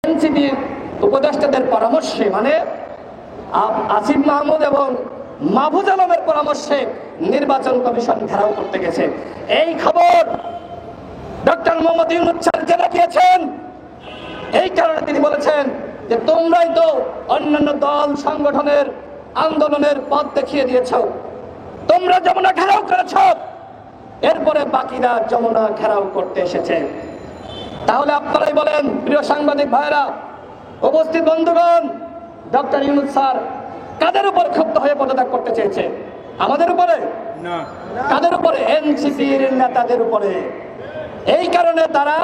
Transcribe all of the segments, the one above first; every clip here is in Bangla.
এনসিপির উপদেষ্টাদের পরামর্শে, মানে আসিফ মাহমুদ এবং মাহফুজ আলমের পরামর্শে নির্বাচন কমিশন ঘেরাও করতে গেছে। এই খবর ডক্টর মোহাম্মদ ইউনূস স্যার জেনে গিয়েছেন। এই কারণে তিনি বলেছেন যে তোমরাই তো অন্যান্য দল সংগঠনের আন্দোলনের পথ দেখিয়ে দিয়েছ, তোমরা যমুনা ঘেরাও করেছ, এরপরে বাকিরা যমুনা ঘেরাও করতে এসেছে। তাহলে আপনারাই বলেন প্রিয় সাংবাদিক ভাইরা, উপস্থিত বন্ধুগণ, ডক্টর ইউনূস স্যার কাদের উপর ক্ষুব্ধ হয়ে পদত্যাগ করতে চেয়েছে? আমাদের উপরে না, কাদের উপরে? এনসিপির নেতাদের উপরে। এই কারণে তারা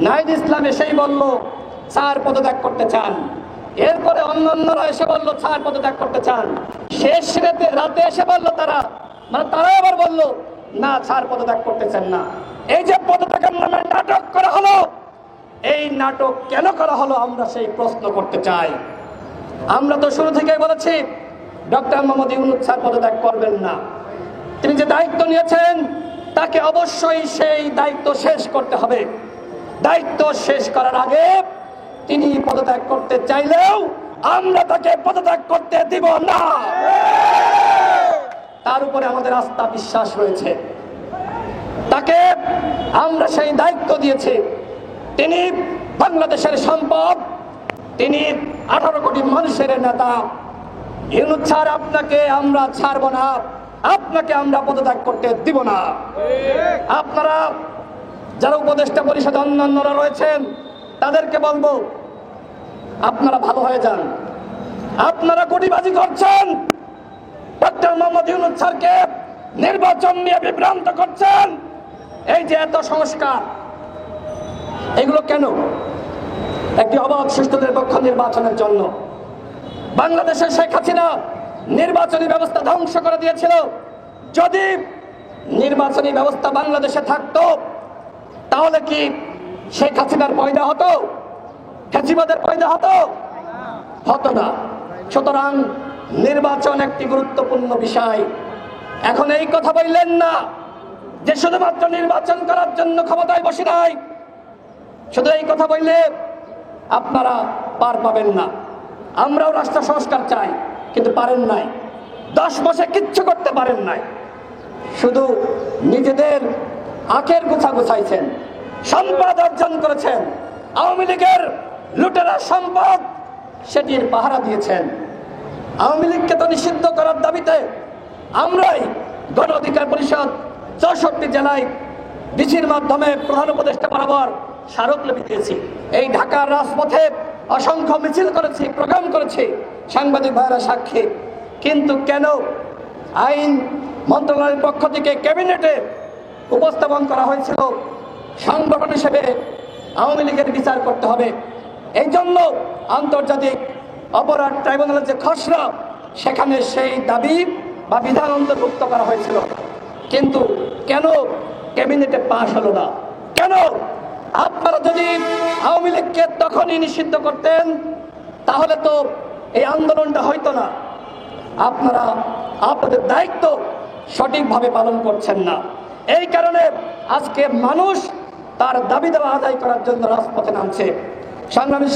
নাহিদ ইসলাম এসেই বলল স্যার পদত্যাগ করতে চান, এরপরে অন্যান্যরা এসে বলল স্যার পদত্যাগ করতে চান, শেষ রাতে এসে বলল তারা, মানে তারা আবার বলল না স্যার পদত্যাগ করতে চান না। এই যে পদত্যাগের নামে নাটক করা হলো, এই নাটক কেন করা হলো আমরা সেই প্রশ্ন করতে চাই। আমরা তো শুরু থেকেই বলেছি ডক্টর মোহাম্মদ ইউনূস স্যার পদত্যাগ করবেন না। তিনি যে দায়িত্ব নিয়েছেন তাকে অবশ্যই সেই দায়িত্ব শেষ করতে হবে। দায়িত্ব শেষ করার আগে তিনি পদত্যাগ করতে চাইলেও আমরা তাকে পদত্যাগ করতে দিব না। তার উপরে আমাদের আস্থা বিশ্বাস রয়েছে, তাকে আমরা সেই দায়িত্ব দিয়েছি। তিনি বাংলাদেশের সম্পদ, তিনি 18 কোটি মানুষের নেতা। ইউনূস স্যার আপনাকে আমরা ছাড়ব না, আপনাকে আমরা পদত্যাগ করতে দিব না। আপনারা যারা উপদেষ্টা পরিষদে অন্যান্যরা রয়েছেন তাদেরকে বলবো আপনারা ভালো হয়ে যান। আপনারা কোটিবাজি করছেন, ডক্টর মোহাম্মদ ইউনূস স্যারকে নির্বাচন নিয়ে বিভ্রান্ত করছেন। এই যে এত সংস্কার, এগুলো কেন? একটি অবাধ সুষ্ঠু নিরপেক্ষ নির্বাচনের জন্য। বাংলাদেশে শেখ হাসিনা নির্বাচনী ব্যবস্থা ধ্বংস করে দিয়েছিল। যদি নির্বাচনী ব্যবস্থা বাংলাদেশে থাকতো তাহলে কি শেখ হাসিনার পয়দা হতো? ফ্যাসিবাদের পয়দা হতো? হতো না। সুতরাং নির্বাচন একটি গুরুত্বপূর্ণ বিষয়। এখন এই কথা বললেন না যে শুধুমাত্র নির্বাচন করার জন্য ক্ষমতায় বসে নাই, শুধু এই কথা বললে আপনারা পার পাবেন না। আমরাও রাষ্ট্র সংস্কার চাই, কিন্তু পারেন নাই। 10 মাসে কিচ্ছু করতে পারেন নাই, শুধু নিজেদের আখের গোছা গোছাইছেন, সম্পদ অর্জন করেছেন, আওয়ামী লীগের লুটেরা সম্পদ সেটির পাহারা দিয়েছেন। আওয়ামী লীগকে তো নিষিদ্ধ করার দাবিতে আমরাই গণ অধিকার পরিষদ 64 জেলায় ডিসির মাধ্যমে প্রধান উপদেষ্টা বরাবর স্মারকলিপি দিয়েছি। এই ঢাকার রাজপথে অসংখ্য মিছিল করেছি, প্রোগ্রাম করেছি, সাংবাদিক ভাইরা সাক্ষী। কিন্তু কেন আইন মন্ত্রণালয়ের পক্ষ থেকে ক্যাবিনেটে উপস্থাপন করা হয়েছিল সংগঠন হিসেবে আওয়ামী লীগের বিচার করতে হবে? এই জন্য আন্তর্জাতিক অপরাধ ট্রাইব্যুনালের যে খসড়া, সেখানে সেই দাবি বা বিধান অন্তর্ভুক্ত করা হয়েছিল। কিন্তু কেন ক্যাবিনেটে পাশ হলো না? কেন? আপনারা যদি আওয়ামী লীগকে তখনই নিষিদ্ধ করতেন তাহলে তো এই আন্দোলনটা হইতো না। আপনারা আপনাদের দায়িত্ব সঠিকভাবে পালন করছেন না। এই কারণে আজকে মানুষ তার দাবি দেওয়া আদায় করার জন্য রাজপথে নামছে। সংগ্রামী